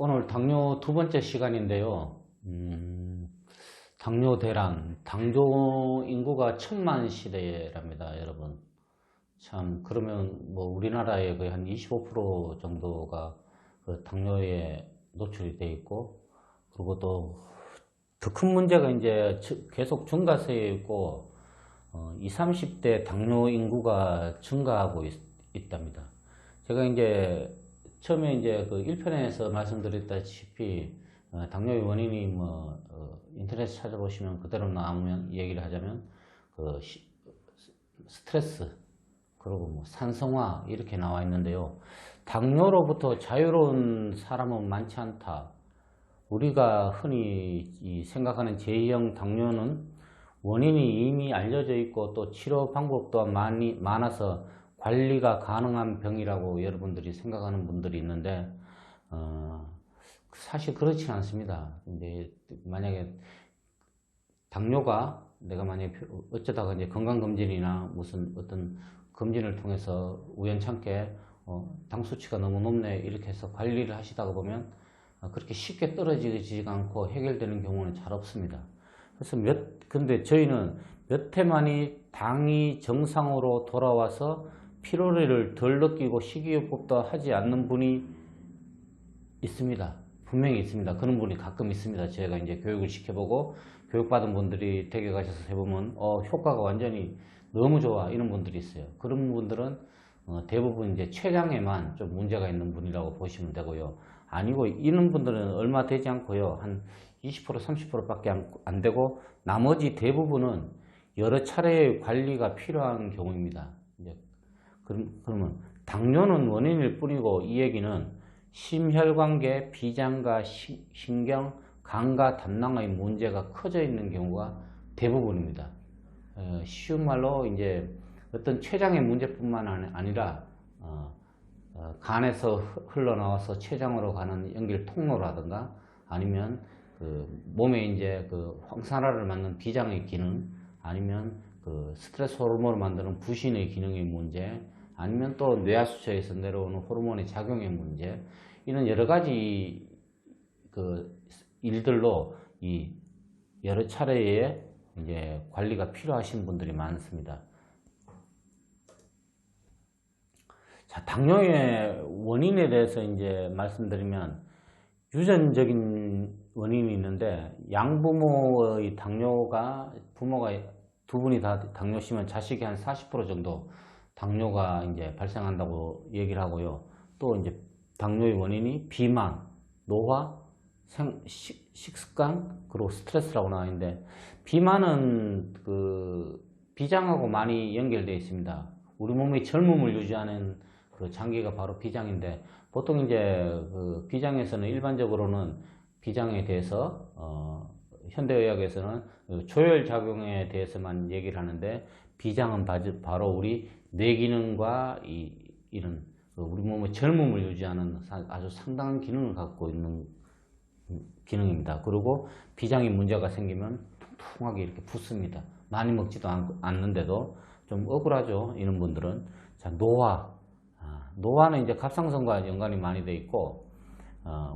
오늘 당뇨 두 번째 시간인데요. 당뇨 대란, 당뇨 인구가 1000만 시대랍니다, 여러분. 참, 그러면 뭐 우리나라의 거의 한 25% 정도가 그 당뇨에 노출이 돼 있고, 그리고 또 더 큰 문제가 이제 계속 증가세에 있고, 20, 30대 당뇨 인구가 증가하고 있답니다. 제가 이제 처음에 이제 그 1편에서 말씀드렸다시피 당뇨의 원인이 뭐 인터넷 찾아보시면 그대로 나오면 얘기를 하자면 그 스트레스 그리고 뭐 산성화 이렇게 나와 있는데요. 당뇨로부터 자유로운 사람은 많지 않다. 우리가 흔히 생각하는 제2형 당뇨는 원인이 이미 알려져 있고 또 치료 방법 또한 많아서 관리가 가능한 병이라고 여러분들이 생각하는 분들이 있는데 사실 그렇지 않습니다. 근데 만약에 당뇨가 내가 만약에 어쩌다가 이제 건강검진이나 무슨 어떤 검진을 통해서 우연찮게 당 수치가 너무 높네 이렇게 해서 관리를 하시다가 보면 그렇게 쉽게 떨어지지가 않고 해결되는 경우는 잘 없습니다. 그래서 근데 저희는 몇 해 만에 당이 정상으로 돌아와서 피로를 덜 느끼고 식이요법도 하지 않는 분이 있습니다. 분명히 있습니다. 그런 분이 가끔 있습니다. 제가 이제 교육을 시켜보고 교육받은 분들이 댁에 가셔서 해보면 효과가 완전히 너무 좋아 이런 분들이 있어요. 그런 분들은 대부분 이제 췌장에만 좀 문제가 있는 분이라고 보시면 되고요. 아니고 이런 분들은 얼마 되지 않고요. 한 20% 30%밖에 안 되고 나머지 대부분은 여러 차례의 관리가 필요한 경우입니다. 이제 그러면 당뇨는 원인일 뿐이고 이 얘기는 심혈관계, 비장과 신경, 간과 담낭의 문제가 커져 있는 경우가 대부분입니다. 쉬운 말로 이제 어떤 췌장의 문제뿐만 아니라 간에서 흘러나와서 췌장으로 가는 연결 통로라든가 아니면 그 몸에 이제 그 황산화를 만드는 비장의 기능 아니면 그 스트레스 호르몬을 만드는 부신의 기능의 문제 아니면 또 뇌하수체에서 내려오는 호르몬의 작용의 문제 이런 여러 가지 그 일들로 이 여러 차례의 이제 관리가 필요하신 분들이 많습니다. 자, 당뇨의 원인에 대해서 이제 말씀드리면 유전적인 원인이 있는데 양부모의 당뇨가 부모가 두 분이 다 당뇨시면 자식이 한 40% 정도 당뇨가 이제 발생한다고 얘기를 하고요. 또 이제 당뇨의 원인이 비만, 노화, 식습관, 그리고 스트레스라고 나와 있는데 비만은 그 비장하고 많이 연결되어 있습니다. 우리 몸의 젊음을 유지하는 그 장기가 바로 비장인데 보통 이제 그 비장에서는 일반적으로는 비장에 대해서 현대의학에서는 조혈 작용에 대해서만 얘기를 하는데 비장은 바로 우리 뇌 기능과 이런 우리 몸의 젊음을 유지하는 아주 상당한 기능을 갖고 있는 기능입니다. 그리고 비장에 문제가 생기면 퉁퉁하게 이렇게 붓습니다. 많이 먹지도 않는데도 좀 억울하죠. 이런 분들은. 자, 노화는 이제 갑상선과 연관이 많이 돼 있고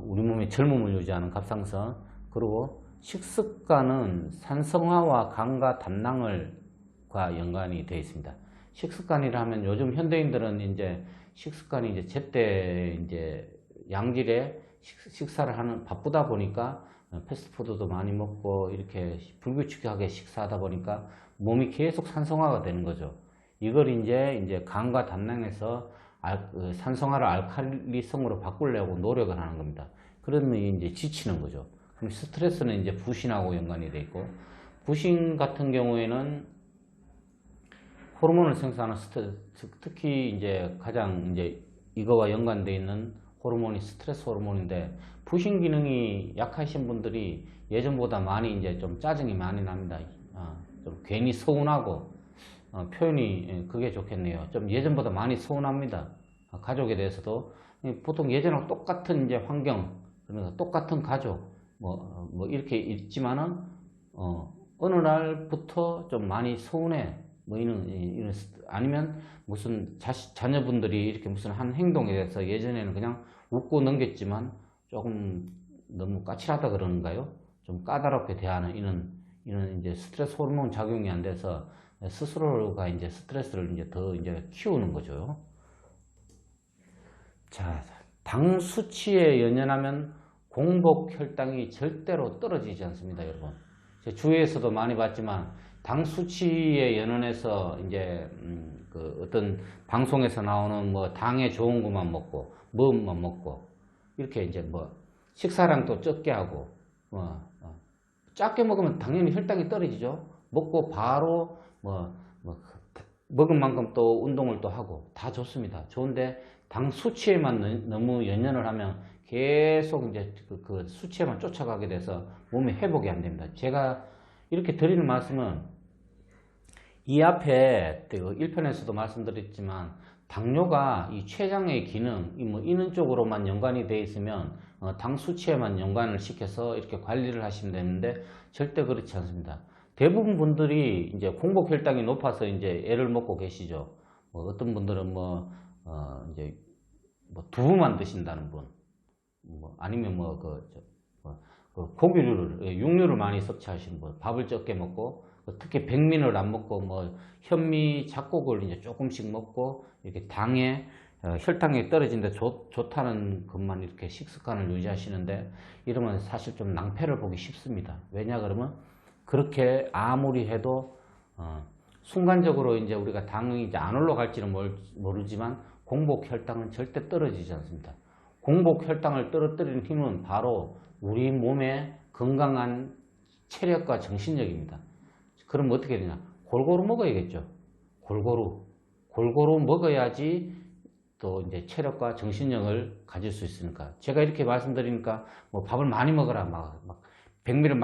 우리 몸의 젊음을 유지하는 갑상선 그리고 식습관은 산성화와 간과 담낭과 연관이 되어 있습니다. 식습관이라 하면 요즘 현대인들은 이제 식습관이 이제 제때 이제 양질의 식사를 하는 바쁘다 보니까 패스트푸드도 많이 먹고 이렇게 불규칙하게 식사하다 보니까 몸이 계속 산성화가 되는 거죠. 이걸 이제 간과 담낭에서 산성화를 알칼리성으로 바꾸려고 노력을 하는 겁니다. 그러면 이제 지치는 거죠. 그럼 스트레스는 이제 부신하고 연관이 돼 있고 부신 같은 경우에는 호르몬을 생산하는 특히 이제 가장 이제 이거와 연관되어 있는 호르몬이 스트레스 호르몬인데 부신 기능이 약하신 분들이 예전보다 많이 이제 좀 짜증이 많이 납니다. 좀 괜히 서운하고 표현이 그게 좋겠네요. 좀 예전보다 많이 서운합니다. 가족에 대해서도 보통 예전하고 똑같은 이제 환경 그러니까 똑같은 가족 뭐 이렇게 있지만은 어느 날부터 좀 많이 서운해. 뭐 이런 아니면 무슨 자녀분들이 이렇게 무슨 한 행동에 대해서 예전에는 그냥 웃고 넘겼지만 조금 너무 까칠하다 그러는가요? 좀 까다롭게 대하는 이런 이제 스트레스 호르몬 작용이 안 돼서 스스로가 이제 스트레스를 이제 더 이제 키우는 거죠. 자, 당 수치에 연연하면 공복 혈당이 절대로 떨어지지 않습니다, 여러분. 제 주위에서도 많이 봤지만 당 수치에 연연해서 이제 그 어떤 방송에서 나오는 뭐 당에 좋은 것만 먹고 뭐만 먹고 이렇게 이제 뭐 식사량도 적게 하고 작게 먹으면 당연히 혈당이 떨어지죠. 먹고 바로 먹은 만큼 또 운동을 또 하고 다 좋습니다. 좋은데 당 수치에만 너무 연연을 하면 계속 이제 그 수치에만 쫓아가게 돼서 몸이 회복이 안 됩니다. 제가 이렇게 드리는 말씀은 이 앞에 1편에서도 말씀드렸지만 당뇨가 이 췌장의 기능, 이런 쪽으로만 연관이 되어 있으면 당 수치에만 연관을 시켜서 이렇게 관리를 하시면 되는데 절대 그렇지 않습니다. 대부분 분들이 이제 공복 혈당이 높아서 이제 애를 먹고 계시죠. 어떤 분들은 이제 두부만 드신다는 분, 아니면 고기류를, 육류를 많이 섭취하시는 분, 밥을 적게 먹고, 특히 백민을 안 먹고, 현미, 잡곡을 이제 조금씩 먹고, 이렇게 혈당이 떨어지는데 좋다는 것만 이렇게 식습관을 유지하시는데, 이러면 사실 좀 낭패를 보기 쉽습니다. 왜냐, 그러면 그렇게 아무리 해도, 순간적으로 이제 우리가 당이 이제 안 올라갈지는 모르지만, 공복 혈당은 절대 떨어지지 않습니다. 공복 혈당을 떨어뜨리는 힘은 바로 우리 몸의 건강한 체력과 정신력입니다. 그럼 어떻게 되냐? 골고루 먹어야겠죠. 골고루 먹어야지 또 이제 체력과 정신력을 가질 수 있으니까. 제가 이렇게 말씀드리니까 밥을 많이 먹어라, 백미를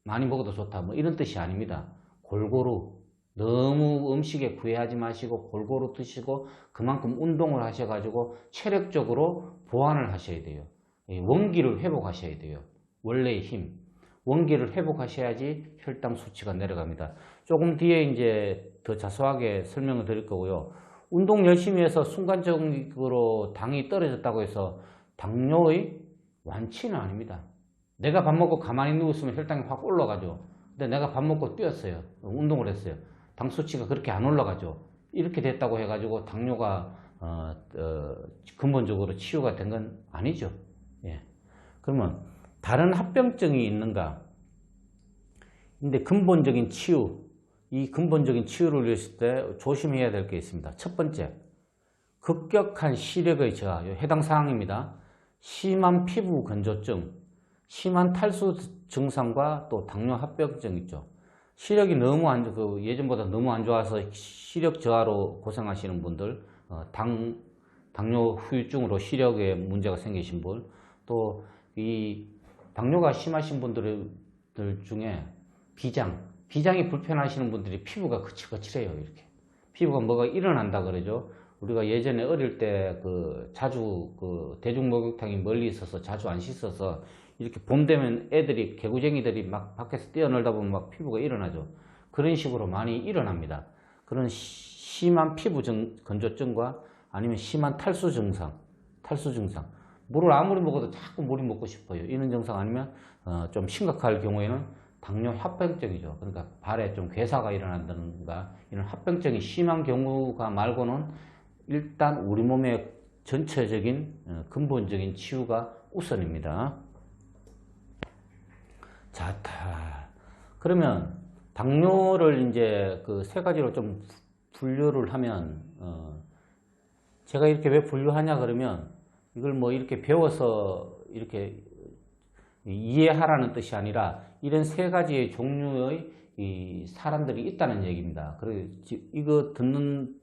많이 먹어도 좋다, 이런 뜻이 아닙니다. 골고루. 너무 음식에 구애하지 마시고 골고루 드시고 그만큼 운동을 하셔가지고 체력적으로 보완을 하셔야 돼요. 원기를 회복하셔야 돼요. 원래의 힘. 원기를 회복하셔야지 혈당 수치가 내려갑니다. 조금 뒤에 이제 더 자세하게 설명을 드릴 거고요. 운동 열심히 해서 순간적으로 당이 떨어졌다고 해서 당뇨의 완치는 아닙니다. 내가 밥 먹고 가만히 누웠으면 혈당이 확 올라가죠. 근데 내가 밥 먹고 뛰었어요. 운동을 했어요. 당 수치가 그렇게 안 올라가죠. 이렇게 됐다고 해가지고 당뇨가 근본적으로 치유가 된 건 아니죠. 예. 그러면 다른 합병증이 있는가? 근데 근본적인 치유, 이 근본적인 치유를 위했을 때 조심해야 될 게 있습니다. 첫 번째, 급격한 시력의 저하, 해당 사항입니다. 심한 피부 건조증, 심한 탈수 증상과 또 당뇨 합병증 있죠. 시력이 너무 예전보다 너무 안 좋아서 시력 저하로 고생하시는 분들, 당뇨 후유증으로 시력에 문제가 생기신 분, 또 이 당뇨가 심하신 분들 중에 비장이 불편하시는 분들이 피부가 거칠거칠해요. 이렇게 피부가 뭐가 일어난다 그러죠. 우리가 예전에 어릴 때 자주 대중목욕탕이 멀리 있어서 자주 안 씻어서 이렇게 봄 되면 개구쟁이들이 막 밖에서 뛰어놀다 보면 막 피부가 일어나죠. 그런 식으로 많이 일어납니다. 그런 심한 피부 건조증과 아니면 심한 탈수 증상. 물을 아무리 먹어도 자꾸 물이 먹고 싶어요. 이런 증상 아니면 좀 심각할 경우에는 당뇨 합병증이죠. 그러니까 발에 좀 괴사가 일어난다든가 이런 합병증이 심한 경우가 말고는 일단 우리 몸의 전체적인 근본적인 치유가 우선입니다. 자, 그러면 당뇨를 이제 그 세 가지로 좀 분류를 하면, 제가 이렇게 왜 분류하냐 그러면 이걸 이렇게 배워서 이렇게 이해하라는 뜻이 아니라 이런 세 가지의 종류의 사람들이 있다는 얘기입니다. 그리고 이거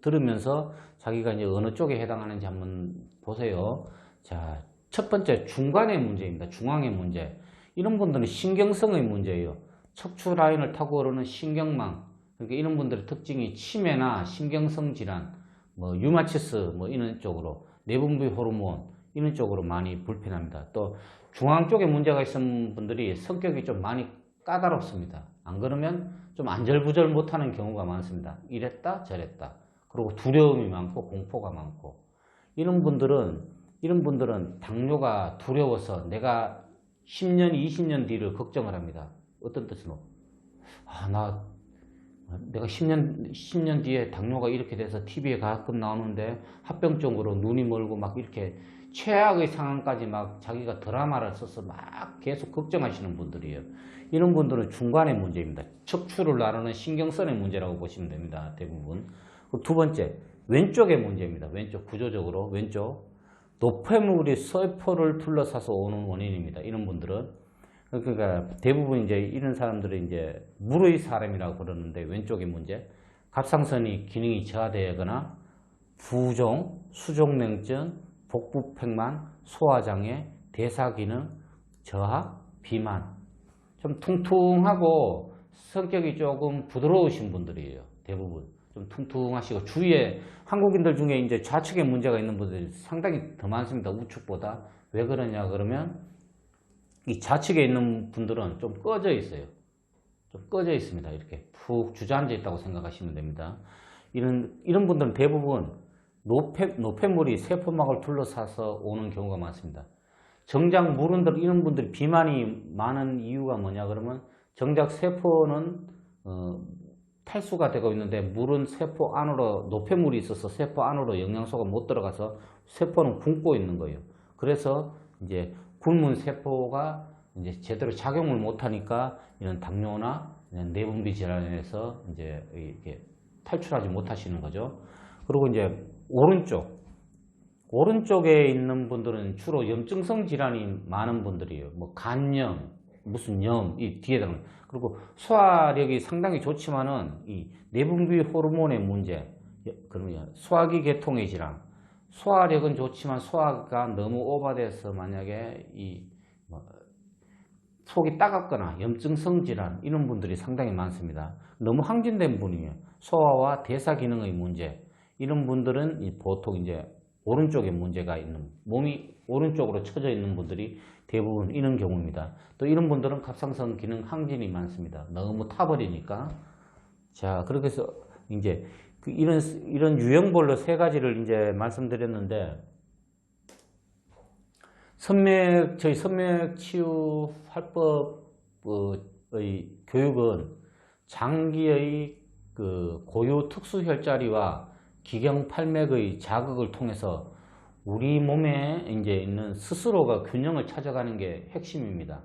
들으면서 자기가 이제 어느 쪽에 해당하는지 한번 보세요. 자, 첫 번째 중간의 문제입니다. 중앙의 문제. 이런 분들은 신경성의 문제예요. 척추 라인을 타고 오르는 신경망. 그러니까 이런 분들의 특징이 치매나 신경성 질환, 류마티스 이런 쪽으로, 내분비 호르몬 이런 쪽으로 많이 불편합니다. 또 중앙 쪽에 문제가 있는 분들이 성격이 좀 많이 까다롭습니다. 안 그러면 좀 안절부절 못하는 경우가 많습니다. 이랬다 저랬다. 그리고 두려움이 많고 공포가 많고 이런 분들은 이런 분들은 당뇨가 두려워서 내가 10년, 20년 뒤를 걱정을 합니다. 어떤 뜻으로? 내가 10년 뒤에 당뇨가 이렇게 돼서 TV에 가끔 나오는데 합병증으로 눈이 멀고 막 이렇게 최악의 상황까지 막 자기가 드라마를 써서 막 계속 걱정하시는 분들이에요. 이런 분들은 중간의 문제입니다. 척추를 나르는 신경선의 문제라고 보시면 됩니다. 대부분. 두 번째, 왼쪽의 문제입니다. 왼쪽, 구조적으로 왼쪽. 노폐물이 세포를 둘러싸서 오는 원인입니다. 이런 분들은. 그러니까 대부분 이제 이런 사람들은 이제 물의 사람이라고 그러는데 왼쪽의 문제. 갑상선이 기능이 저하되거나 부종, 수족냉증, 복부팽만, 소화장애, 대사기능 저하, 비만. 좀 퉁퉁하고 성격이 조금 부드러우신 분들이에요. 대부분. 좀 퉁퉁하시고 주위에 한국인들 중에 이제 좌측에 문제가 있는 분들이 상당히 더 많습니다. 우측보다. 왜 그러냐 그러면 이 좌측에 있는 분들은 좀 꺼져 있어요. 좀 꺼져 있습니다. 이렇게 푹 주저앉아 있다고 생각하시면 됩니다. 이런 분들은 대부분 노폐물이 세포막을 둘러싸서 오는 경우가 많습니다. 정작 이런 분들이 비만이 많은 이유가 뭐냐 그러면 정작 세포는 탈수가 되고 있는데 물은 세포 안으로 노폐물이 있어서 세포 안으로 영양소가 못 들어가서 세포는 굶고 있는 거예요. 그래서 이제 굶은 세포가 이제 제대로 작용을 못 하니까 이런 당뇨나 내분비 질환에서 이제 이렇게 탈출하지 못하시는 거죠. 그리고 이제 오른쪽에 있는 분들은 주로 염증성 질환이 많은 분들이에요. 뭐 간염, 무슨 염, 이 뒤에다가. 그리고 소화력이 상당히 좋지만은 이 내분비 호르몬의 문제, 그러면 소화기 계통의 질환. 소화력은 좋지만 소화가 너무 오버돼서 만약에 속이 따갑거나 염증성 질환 이런 분들이 상당히 많습니다. 너무 항진된 분이에요. 소화와 대사 기능의 문제. 이런 분들은 보통 이제 오른쪽에 문제가 있는, 몸이 오른쪽으로 처져 있는 분들이 대부분 이런 경우입니다. 또 이런 분들은 갑상선 기능 항진이 많습니다. 너무 타버리니까. 자, 그렇게 해서 이제 이런 유형별로 세 가지를 이제 말씀드렸는데, 저희 선맥치유활법의 교육은 장기의 고유 특수혈자리와 기경팔맥의 자극을 통해서 우리 몸에 이제 있는 스스로가 균형을 찾아가는 게 핵심입니다.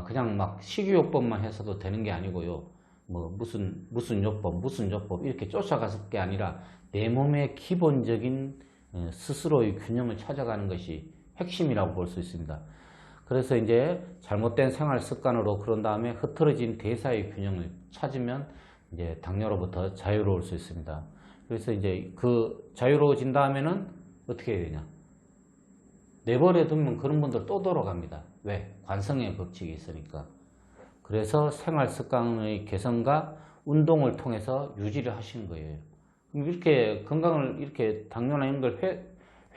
그냥 막 식이요법만 해서도 되는 게 아니고요. 뭐 무슨 요법 이렇게 쫓아갔을 게 아니라 내 몸의 기본적인 스스로의 균형을 찾아가는 것이 핵심이라고 볼 수 있습니다. 그래서 이제 잘못된 생활 습관으로 그런 다음에 흐트러진 대사의 균형을 찾으면 이제 당뇨로부터 자유로울 수 있습니다. 그래서 이제 그 자유로워진 다음에는 어떻게 해야 되냐? 내버려 두면 그런 분들 또 돌아갑니다. 왜? 관성의 법칙이 있으니까. 그래서 생활 습관의 개선과 운동을 통해서 유지를 하시는 거예요. 이렇게 건강을 이렇게 당뇨나 이런 걸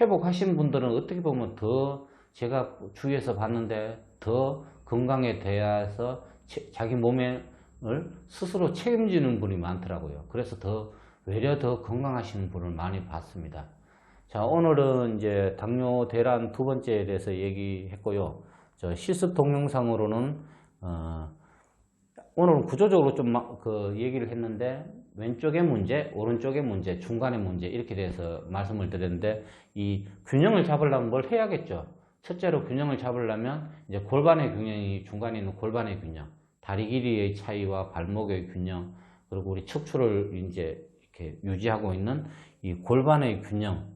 회복하신 분들은 어떻게 보면 더 제가 주위에서 봤는데 더 건강에 대해서 자기 몸을 스스로 책임지는 분이 많더라고요. 그래서 외려 더 건강하시는 분을 많이 봤습니다. 자, 오늘은 이제 당뇨 대란 두 번째에 대해서 얘기했고요. 실습 동영상으로는 오늘은 구조적으로 좀 얘기를 했는데 왼쪽의 문제, 오른쪽의 문제, 중간의 문제 이렇게 대해서 말씀을 드렸는데 이 균형을 잡으려면 뭘 해야겠죠. 첫째로 균형을 잡으려면 이제 골반의 균형이 중간에 있는 골반의 균형, 다리 길이의 차이와 발목의 균형, 그리고 우리 척추를 이제 이렇게 유지하고 있는 이 골반의 균형,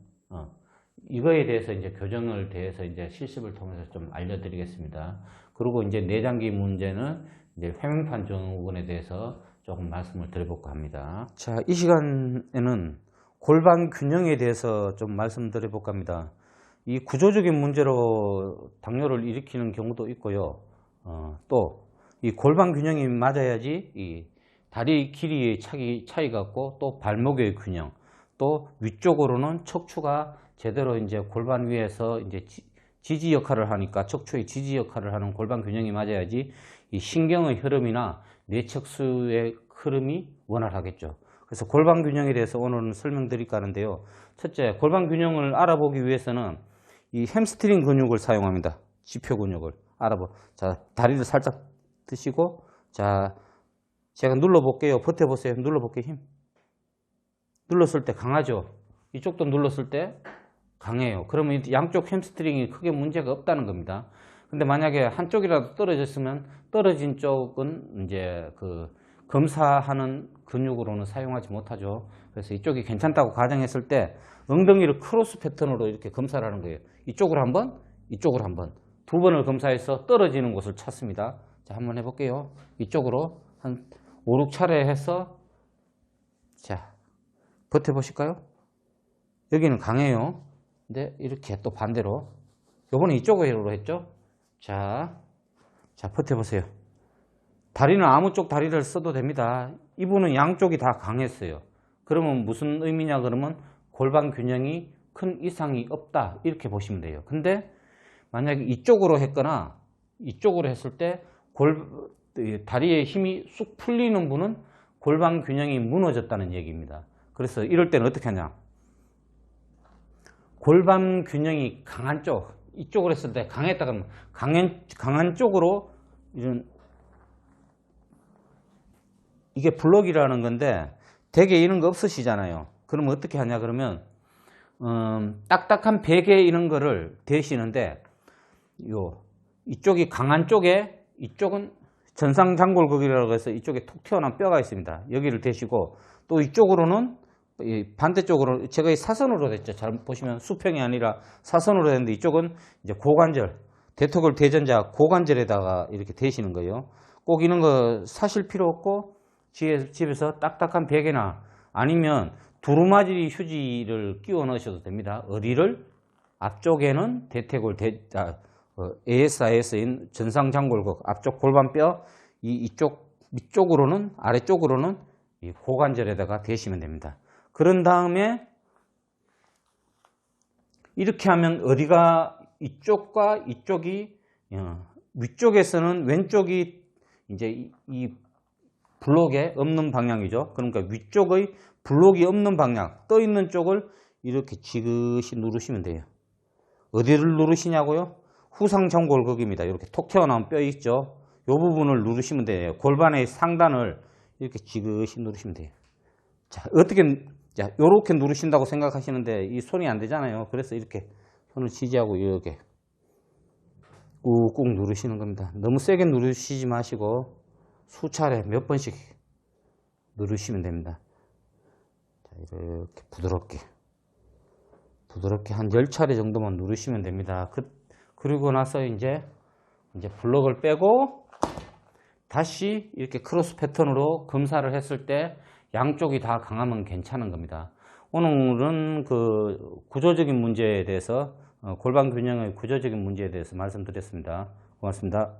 이거에 대해서 이제 교정을 대해서 이제 실습을 통해서 좀 알려드리겠습니다. 그리고 이제 내장기 문제는 이제 회명판 증후군에 대해서 조금 말씀을 드려볼까 합니다. 자, 이 시간에는 골반 균형에 대해서 좀 말씀드려볼까 합니다. 이 구조적인 문제로 당뇨를 일으키는 경우도 있고요. 또 이 골반 균형이 맞아야지 이 다리 길이의 차이가 있고 또 발목의 균형, 또 위쪽으로는 척추가 제대로 이제 골반 위에서 이제 지지 역할을 하니까 척추의 지지 역할을 하는 골반 균형이 맞아야지 이 신경의 흐름이나 뇌척수의 흐름이 원활하겠죠. 그래서 골반 균형에 대해서 오늘은 설명드릴까 하는데요. 첫째, 골반 균형을 알아보기 위해서는 이 햄스트링 근육을 사용합니다. 지표 근육을 알아보. 자, 다리를 살짝 드시고, 자, 제가 눌러볼게요. 버텨보세요. 눌러볼게요. 힘. 눌렀을 때 강하죠? 이쪽도 눌렀을 때 강해요. 그러면 양쪽 햄스트링이 크게 문제가 없다는 겁니다. 근데 만약에 한쪽이라도 떨어졌으면 떨어진 쪽은 이제 그 검사하는 근육으로는 사용하지 못하죠. 그래서 이쪽이 괜찮다고 가정했을 때 엉덩이를 크로스 패턴으로 이렇게 검사를 하는 거예요. 이쪽으로 한 번, 이쪽으로 한 번. 두 번을 검사해서 떨어지는 곳을 찾습니다. 자, 한번 해볼게요. 이쪽으로 한 5, 6차례 해서, 자, 버텨보실까요? 여기는 강해요. 근데 이렇게 또 반대로. 요번에 이쪽으로 했죠? 자, 버텨보세요. 다리는 아무 쪽 다리를 써도 됩니다. 이분은 양쪽이 다 강했어요. 그러면 무슨 의미냐 그러면 골반 균형이 큰 이상이 없다 이렇게 보시면 돼요. 근데 만약에 이쪽으로 했거나 이쪽으로 했을 때 다리의 힘이 쑥 풀리는 분은 골반 균형이 무너졌다는 얘기입니다. 그래서 이럴 때는 어떻게 하냐, 골반 균형이 강한 쪽, 이쪽으로 했을 때 강했다 그러면 강한 쪽으로 이게 블록이라는 건데 대개 이런 거 없으시잖아요. 그러면 어떻게 하냐 그러면 딱딱한 베개 이런 거를 대시는데 이쪽이 강한 쪽에 이쪽은 전상장골격이라고 해서 이쪽에 톡 튀어나온 뼈가 있습니다. 여기를 대시고 또 이쪽으로는 반대쪽으로 제가 이 사선으로 됐죠. 잘 보시면 수평이 아니라 사선으로 됐는데 이쪽은 이제 고관절, 대퇴골 대전자 고관절에다가 이렇게 대시는 거예요. 꼭 이런 거 사실 필요 없고 집에서 딱딱한 베개나 아니면 두루마리 휴지를 끼워 넣으셔도 됩니다. 어디를? 앞쪽에는 대퇴골 ASIS인 전상장골격 앞쪽 골반뼈 이쪽 밑쪽으로는 아래쪽으로는 이 고관절에다가 대시면 됩니다. 그런 다음에 이렇게 하면 어디가 이쪽과 이쪽이 위쪽에서는 왼쪽이 이제 이 블록에 없는 방향이죠. 그러니까 위쪽의 블록이 없는 방향, 떠 있는 쪽을 이렇게 지그시 누르시면 돼요. 어디를 누르시냐고요? 후상정골격입니다. 이렇게 톡 튀어나온 뼈 있죠. 이 부분을 누르시면 돼요. 골반의 상단을 이렇게 지그시 누르시면 돼요. 자, 이렇게 누르신다고 생각하시는데 이 손이 안 되잖아요. 그래서 이렇게 손을 지지하고 이렇게 꾹꾹 누르시는 겁니다. 너무 세게 누르시지 마시고 수차례 몇 번씩 누르시면 됩니다. 자, 이렇게 부드럽게 한 10차례 정도만 누르시면 됩니다. 그리고 나서 이제 블록을 빼고 다시 이렇게 크로스 패턴으로 검사를 했을 때 양쪽이 다 강하면 괜찮은 겁니다. 오늘은 그 구조적인 문제에 대해서 골반 균형의 구조적인 문제에 대해서 말씀드렸습니다. 고맙습니다.